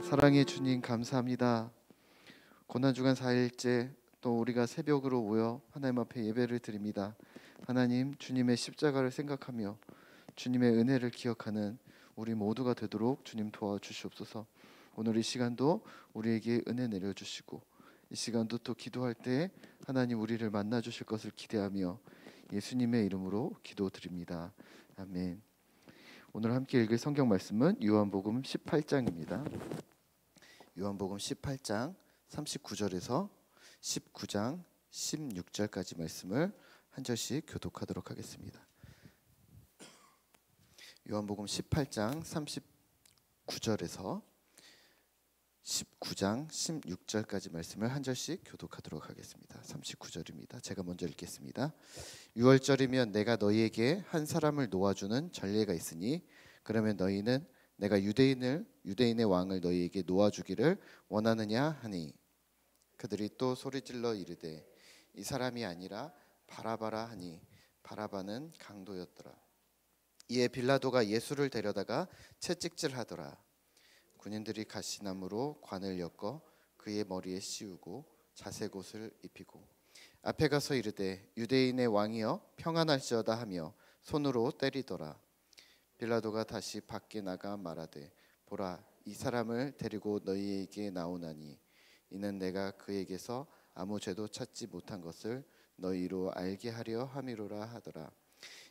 사랑의 주님 감사합니다. 고난주간 4일째 또 우리가 새벽으로 모여 하나님 앞에 예배를 드립니다. 하나님, 주님의 십자가를 생각하며 주님의 은혜를 기억하는 우리 모두가 되도록 주님 도와주시옵소서. 오늘 이 시간도 우리에게 은혜 내려주시고 이 시간도 또 기도할 때 하나님 우리를 만나 주실 것을 기대하며 예수님의 이름으로 기도드립니다. 아멘. 오늘 함께 읽을 성경 말씀은 요한복음 18장입니다. 요한복음 18장 39절에서 19장 16절까지 말씀을 한 절씩 교독하도록 하겠습니다. 요한복음 18장 39절에서 19장 16절까지 말씀을 한 절씩 교독하도록 하겠습니다. 39절입니다. 제가 먼저 읽겠습니다. 6월절이면 내가 너희에게 한 사람을 놓아주는 전례가 있으니 그러면 너희는 내가 유대인의 왕을 너희에게 놓아주기를 원하느냐 하니 그들이 또 소리질러 이르되 이 사람이 아니라 바라바라 하니 바라바는 강도였더라. 이에 빌라도가 예수를 데려다가 채찍질하더라. 군인들이 가시나무로 관을 엮어 그의 머리에 씌우고 자색 옷을 입히고 앞에 가서 이르되 유대인의 왕이여 평안할지어다 하며 손으로 때리더라. 빌라도가 다시 밖에 나가 말하되 보라, 이 사람을 데리고 너희에게 나오나니 이는 내가 그에게서 아무 죄도 찾지 못한 것을 너희로 알게 하려 함이로라 하더라.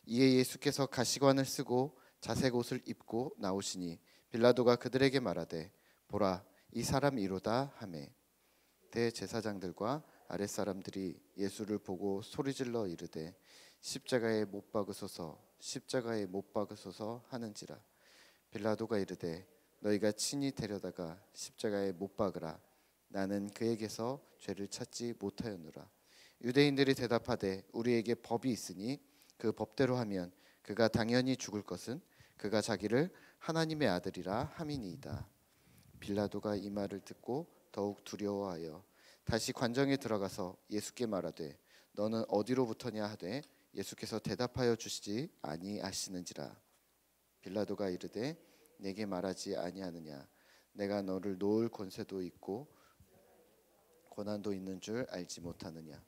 이에 예수께서 가시관을 쓰고 자색 옷을 입고 나오시니 빌라도가 그들에게 말하되 보라, 이 사람 이로다 하매 대제사장들과 아랫사람들이 예수를 보고 소리질러 이르되 십자가에 못 박으소서, 십자가에 못 박으소서 하는지라. 빌라도가 이르되 너희가 친히 데려다가 십자가에 못 박으라. 나는 그에게서 죄를 찾지 못하였노라. 유대인들이 대답하되 우리에게 법이 있으니 그 법대로 하면 그가 당연히 죽을 것은 그가 자기를 하나님의 아들이라 함이니이다. 빌라도가 이 말을 듣고 더욱 두려워하여 다시 관정에 들어가서 예수께 말하되 너는 어디로부터냐 하되 예수께서 대답하여 주시지 아니하시는지라. 빌라도가 이르되 내게 말하지 아니하느냐? 내가 너를 놓을 권세도 있고 권한도 있는 줄 알지 못하느냐?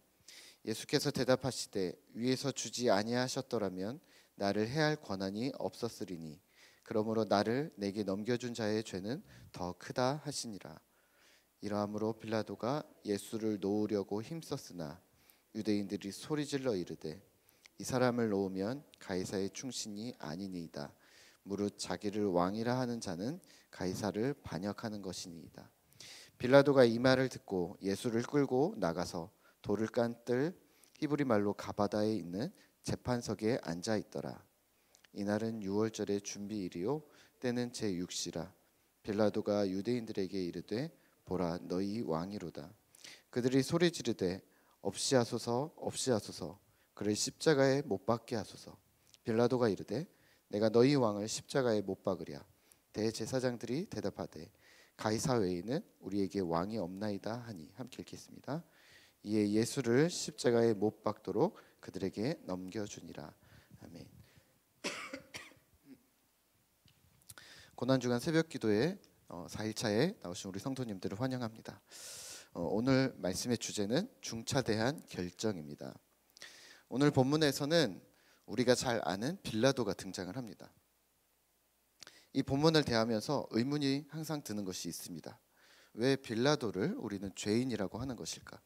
예수께서 대답하시되 위에서 주지 아니하셨더라면 나를 해할 권한이 없었으리니 그러므로 나를 내게 넘겨준 자의 죄는 더 크다 하시니라. 이러함으로 빌라도가 예수를 놓으려고 힘썼으나 유대인들이 소리질러 이르되 이 사람을 놓으면 가이사의 충신이 아니니이다. 무릇 자기를 왕이라 하는 자는 가이사를 반역하는 것이니이다. 빌라도가 이 말을 듣고 예수를 끌고 나가서 돌을 깐 뜰 히브리 말로 가바다에 있는 재판석에 앉아 있더라. 이날은 6월절의 준비일이요 때는 제6시라. 빌라도가 유대인들에게 이르되 보라, 너희 왕이로다. 그들이 소리 지르되 없이 하소서, 없이 하소서. 그를 십자가에 못 박게 하소서. 빌라도가 이르되 내가 너희 왕을 십자가에 못 박으랴. 대제사장들이 대답하되 가이사 외에는 우리에게 왕이 없나이다 하니. 함께 읽겠습니다. 이에 예수를 십자가에 못 박도록 그들에게 넘겨주니라. 아멘. 고난주간 새벽기도에 4일차에 나오신 우리 성도님들을 환영합니다. 오늘 말씀의 주제는 중차대한 결정입니다. 오늘 본문에서는 우리가 잘 아는 빌라도가 등장을 합니다. 이 본문을 대하면서 의문이 항상 드는 것이 있습니다. 왜 빌라도를 우리는 죄인이라고 하는 것일까?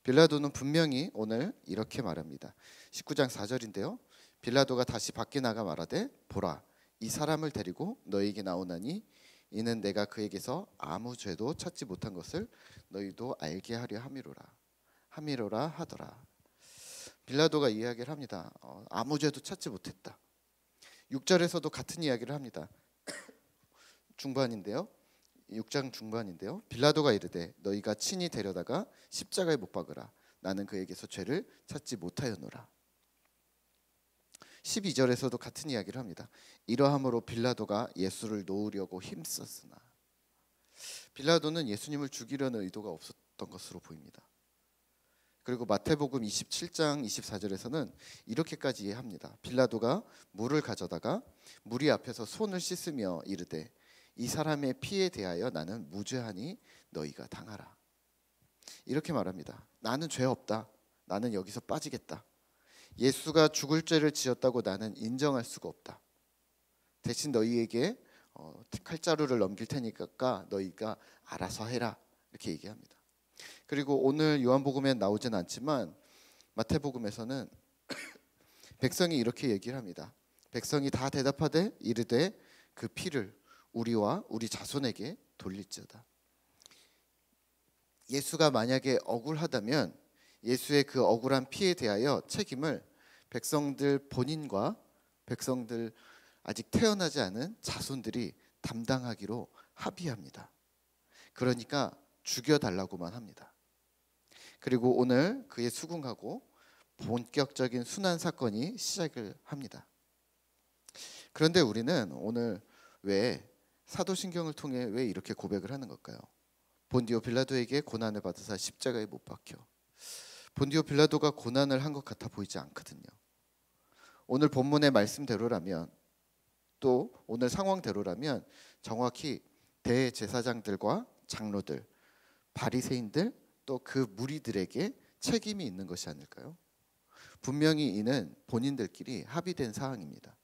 빌라도는 분명히 오늘 이렇게 말합니다. 19장 4절인데요. 빌라도가 다시 밖에 나가 말하되 보라, 이 사람을 데리고 너희에게 나오나니 이는 내가 그에게서 아무 죄도 찾지 못한 것을 너희도 알게 하려 함이로라 하더라. 빌라도가 이야기를 합니다. 아무 죄도 찾지 못했다. 6절에서도 같은 이야기를 합니다. 중반인데요. 6장 중반인데요. 빌라도가 이르되 너희가 친히 데려다가 십자가에 못 박으라. 나는 그에게서 죄를 찾지 못하였노라. 12절에서도 같은 이야기를 합니다. 이러함으로 빌라도가 예수를 놓으려고 힘썼으나. 빌라도는 예수님을 죽이려는 의도가 없었던 것으로 보입니다. 그리고 마태복음 27장 24절에서는 이렇게까지 합니다. 빌라도가 물을 가져다가 무리 앞에서 손을 씻으며 이르되 이 사람의 피에 대하여 나는 무죄하니 너희가 당하라. 이렇게 말합니다. 나는 죄 없다. 나는 여기서 빠지겠다. 예수가 죽을 죄를 지었다고 나는 인정할 수가 없다. 대신 너희에게 칼자루를 넘길 테니까 너희가 알아서 해라. 이렇게 얘기합니다. 그리고 오늘 요한복음에 나오진 않지만 마태복음에서는 백성이 이렇게 얘기를 합니다. 백성이 다 대답하되 이르되 그 피를 우리와 우리 자손에게 돌릴지어다. 예수가 만약에 억울하다면 예수의 그 억울한 피에 대하여 책임을 백성들 본인과 백성들 아직 태어나지 않은 자손들이 담당하기로 합의합니다. 그러니까 죽여달라고만 합니다. 그리고 오늘 그의 수긍하고 본격적인 순환 사건이 시작을 합니다. 그런데 우리는 오늘 왜 사도신경을 통해 왜 이렇게 고백을 하는 걸까요? 본디오 빌라도에게 고난을 받으사 십자가에 못 박혀. 본디오 빌라도가 고난을 한 것 같아 보이지 않거든요. 오늘 본문의 말씀대로라면 또 오늘 상황대로라면 정확히 대제사장들과 장로들, 바리새인들 또 그 무리들에게 책임이 있는 것이 아닐까요? 분명히 이는 본인들끼리 합의된 사항입니다.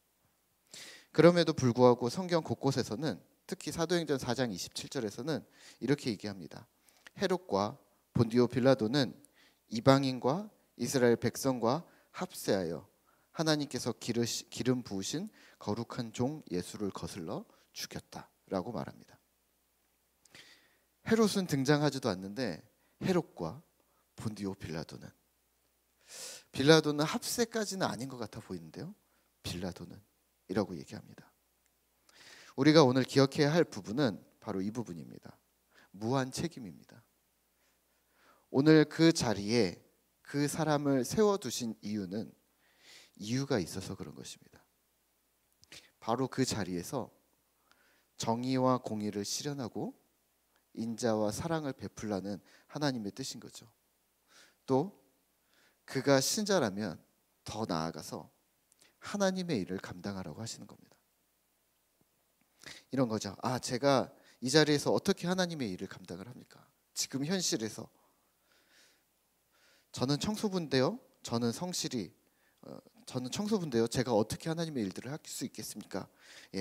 그럼에도 불구하고 성경 곳곳에서는 특히 사도행전 4장 27절에서는 이렇게 얘기합니다. 헤롯과 본디오 빌라도는 이방인과 이스라엘 백성과 합세하여 하나님께서 기름 부으신 거룩한 종 예수를 거슬러 죽였다라고 말합니다. 헤롯은 등장하지도 않는데 헤롯과 본디오 빌라도는 합세까지는 아닌 것 같아 보이는데요. 빌라도는 이라고 얘기합니다. 우리가 오늘 기억해야 할 부분은 바로 이 부분입니다. 무한 책임입니다. 오늘 그 자리에 그 사람을 세워두신 이유가 있어서 그런 것입니다. 바로 그 자리에서 정의와 공의를 실현하고 인자와 사랑을 베풀라는 하나님의 뜻인 거죠. 또 그가 신자라면 더 나아가서 하나님의 일을 감당하라고 하시는 겁니다. 이런 거죠. 제가 이 자리에서 어떻게 하나님의 일을 감당을 합니까? 지금 현실에서 저는 청소부인데요. 저는 청소부인데요. 제가 어떻게 하나님의 일들을 할 수 있겠습니까?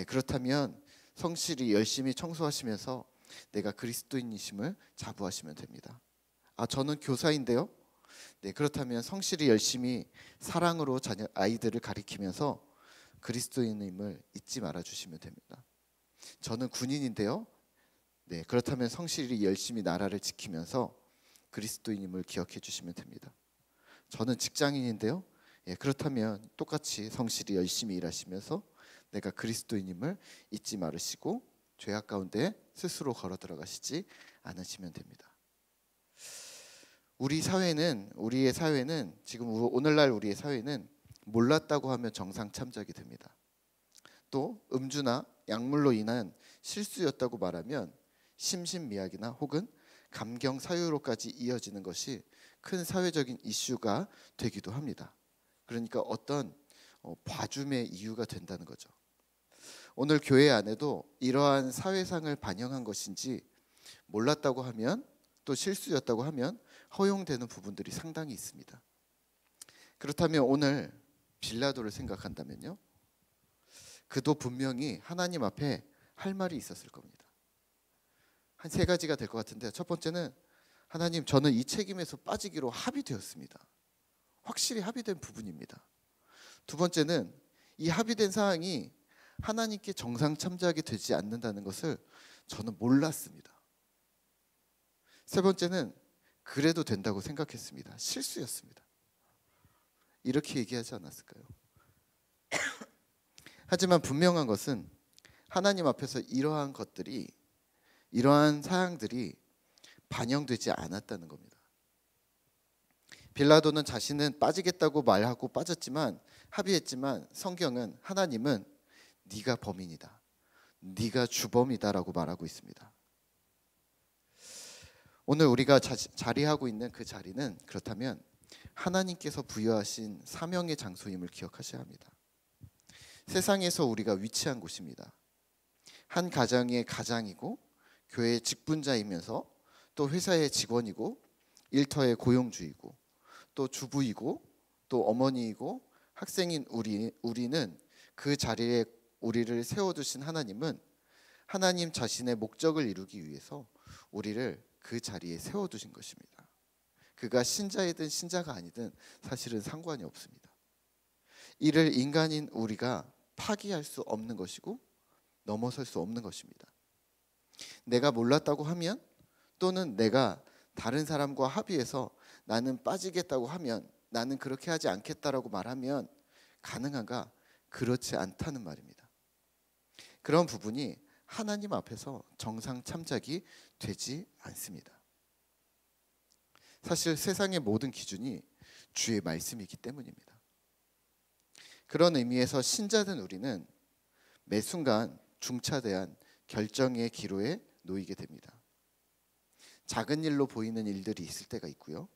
그렇다면 성실히 열심히 청소하시면서 내가 그리스도인이심을 자부하시면 됩니다. 저는 교사인데요. 그렇다면 성실히 열심히 사랑으로 아이들을 가리키면서 그리스도인임을 잊지 말아 주시면 됩니다. 저는 군인인데요. 그렇다면 성실히 열심히 나라를 지키면서 그리스도인임을 기억해 주시면 됩니다. 저는 직장인인데요. 그렇다면 똑같이 성실히 열심히 일하시면서 내가 그리스도인임을 잊지 말으시고 죄악 가운데 스스로 걸어 들어가시지 않으시면 됩니다. 우리의 사회는 지금 오늘날 우리의 사회는 몰랐다고 하면 정상 참작이 됩니다. 또 음주나 약물로 인한 실수였다고 말하면 심신미약이나 혹은 감경 사유로까지 이어지는 것이 큰 사회적인 이슈가 되기도 합니다. 그러니까 어떤 봐줌의 이유가 된다는 거죠. 오늘 교회 안에도 이러한 사회상을 반영한 것인지 몰랐다고 하면 또 실수였다고 하면 허용되는 부분들이 상당히 있습니다. 그렇다면 오늘 빌라도를 생각한다면요, 그도 분명히 하나님 앞에 할 말이 있었을 겁니다. 한 세 가지가 될 것 같은데, 첫 번째는 하나님, 저는 이 책임에서 빠지기로 합의되었습니다. 확실히 합의된 부분입니다. 두 번째는 이 합의된 사항이 하나님께 정상 참작이 되지 않는다는 것을 저는 몰랐습니다. 세 번째는 그래도 된다고 생각했습니다. 실수였습니다. 이렇게 얘기하지 않았을까요? 하지만 분명한 것은 하나님 앞에서 이러한 사항들이 반영되지 않았다는 겁니다. 빌라도는 자신은 빠지겠다고 말하고 빠졌지만, 합의했지만 성경은, 하나님은 네가 범인이다, 네가 주범이다라고 말하고 있습니다. 오늘 우리가 자리하고 있는 그 자리는 그렇다면 하나님께서 부여하신 사명의 장소임을 기억하셔야 합니다. 세상에서 우리가 위치한 곳입니다. 한 가정의 가장이고 교회의 직분자이면서 또 회사의 직원이고 일터의 고용주이고 또 주부이고 또 어머니이고 학생인 우리는 그 자리에 우리를 세워두신 하나님은 하나님 자신의 목적을 이루기 위해서 우리를 그 자리에 세워두신 것입니다. 그가 신자이든 신자가 아니든 사실은 상관이 없습니다. 이를 인간인 우리가 파기할 수 없는 것이고 넘어설 수 없는 것입니다. 내가 몰랐다고 하면 또는 내가 다른 사람과 합의해서 나는 빠지겠다고 하면 나는 그렇게 하지 않겠다라고 말하면 가능한가? 그렇지 않다는 말입니다. 그런 부분이 하나님 앞에서 정상 참작이 되지 않습니다. 사실 세상의 모든 기준이 주의 말씀이기 때문입니다. 그런 의미에서 신자된 우리는 매 순간 중차대한 결정의 기로에 놓이게 됩니다. 작은 일로 보이는 일들이 있을 때가 있고요.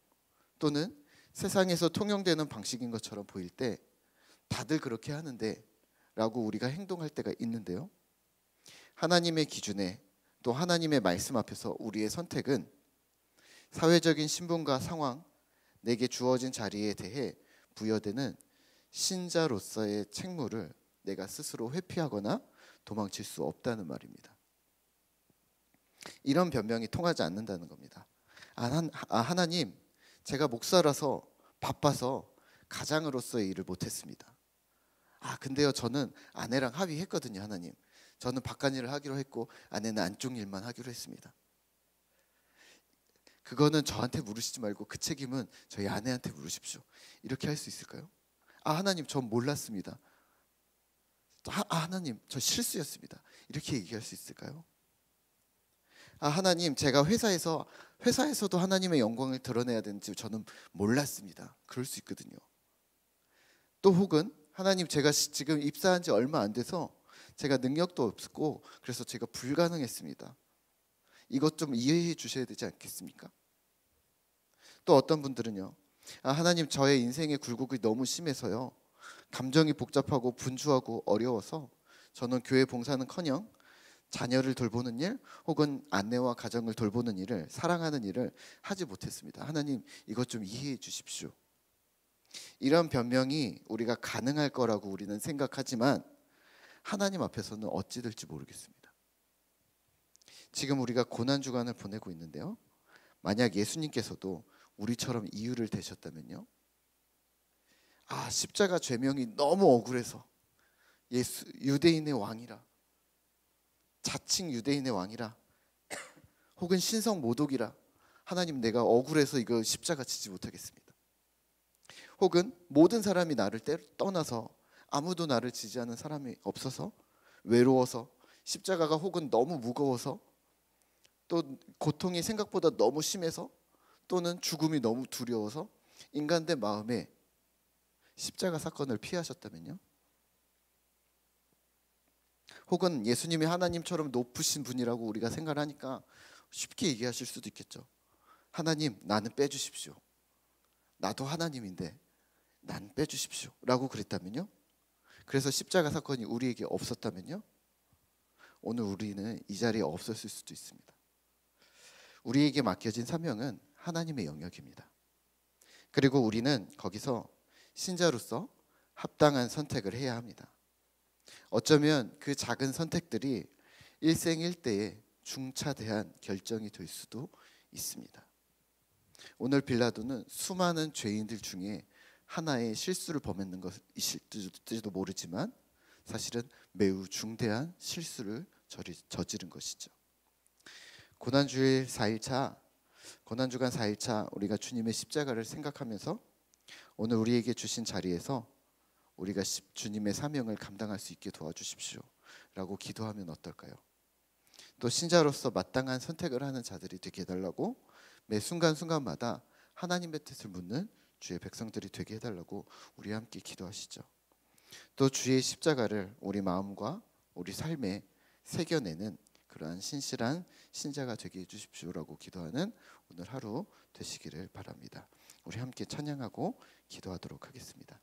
또는 세상에서 통용되는 방식인 것처럼 보일 때 다들 그렇게 하는데 라고 우리가 행동할 때가 있는데요. 하나님의 기준에 또 하나님의 말씀 앞에서 우리의 선택은 사회적인 신분과 상황, 내게 주어진 자리에 대해 부여되는 신자로서의 책무를 내가 스스로 회피하거나 도망칠 수 없다는 말입니다. 이런 변명이 통하지 않는다는 겁니다. 하나님, 제가 목사라서 바빠서 가장으로서의 일을 못했습니다. 근데요, 저는 아내랑 합의했거든요. 하나님, 저는 바깥일을 하기로 했고 아내는 안쪽 일만 하기로 했습니다. 그거는 저한테 물으시지 말고 그 책임은 저희 아내한테 물으십시오. 이렇게 할 수 있을까요? 하나님, 전 몰랐습니다. 하나님, 저 실수였습니다. 이렇게 얘기할 수 있을까요? 하나님, 제가 회사에서도 하나님의 영광을 드러내야 되는지 저는 몰랐습니다. 그럴 수 있거든요. 또 혹은 하나님, 제가 지금 입사한 지 얼마 안 돼서 제가 능력도 없고 그래서 제가 불가능했습니다. 이것 좀 이해해 주셔야 되지 않겠습니까? 또 어떤 분들은요, 하나님, 저의 인생의 굴곡이 너무 심해서요, 감정이 복잡하고 분주하고 어려워서 저는 교회 봉사는커녕 자녀를 돌보는 일 혹은 아내와 가정을 돌보는 일을, 사랑하는 일을 하지 못했습니다. 하나님, 이것 좀 이해해 주십시오. 이런 변명이 우리가 가능할 거라고 우리는 생각하지만 하나님 앞에서는 어찌 될지 모르겠습니다. 지금 우리가 고난주간을 보내고 있는데요, 만약 예수님께서도 우리처럼 이유를 대셨다면요, 십자가 죄명이 너무 억울해서 유대인의 왕이라, 자칭 유대인의 왕이라, 혹은 신성 모독이라, 하나님, 내가 억울해서 이거 십자가 지지 못하겠습니다. 혹은 모든 사람이 나를 떠나서 아무도 나를 지지하는 사람이 없어서 외로워서, 십자가가 혹은 너무 무거워서, 또 고통이 생각보다 너무 심해서, 또는 죽음이 너무 두려워서 인간된 마음에 십자가 사건을 피하셨다면요, 혹은 예수님이 하나님처럼 높으신 분이라고 우리가 생각하니까 쉽게 얘기하실 수도 있겠죠. 하나님, 나는 빼주십시오. 나도 하나님인데 난 빼주십시오 라고 그랬다면요, 그래서 십자가 사건이 우리에게 없었다면요, 오늘 우리는 이 자리에 없었을 수도 있습니다. 우리에게 맡겨진 사명은 하나님의 영역입니다. 그리고 우리는 거기서 신자로서 합당한 선택을 해야 합니다. 어쩌면 그 작은 선택들이 일생일대의 중차대한 결정이 될 수도 있습니다. 오늘 빌라도는 수많은 죄인들 중에 하나의 실수를 범했는 것일지도 모르지만 사실은 매우 중대한 실수를 저지른 것이죠. 고난주간 4일차 우리가 주님의 십자가를 생각하면서 오늘 우리에게 주신 자리에서 우리가 주님의 사명을 감당할 수 있게 도와주십시오 라고 기도하면 어떨까요? 또 신자로서 마땅한 선택을 하는 자들이 되게 해달라고, 매 순간순간마다 하나님의 뜻을 묻는 주의 백성들이 되게 해달라고 우리 함께 기도하시죠. 또 주의 십자가를 우리 마음과 우리 삶에 새겨내는 그러한 신실한 신자가 되게 해주십시오라고 기도하는 오늘 하루 되시기를 바랍니다. 우리 함께 찬양하고 기도하도록 하겠습니다.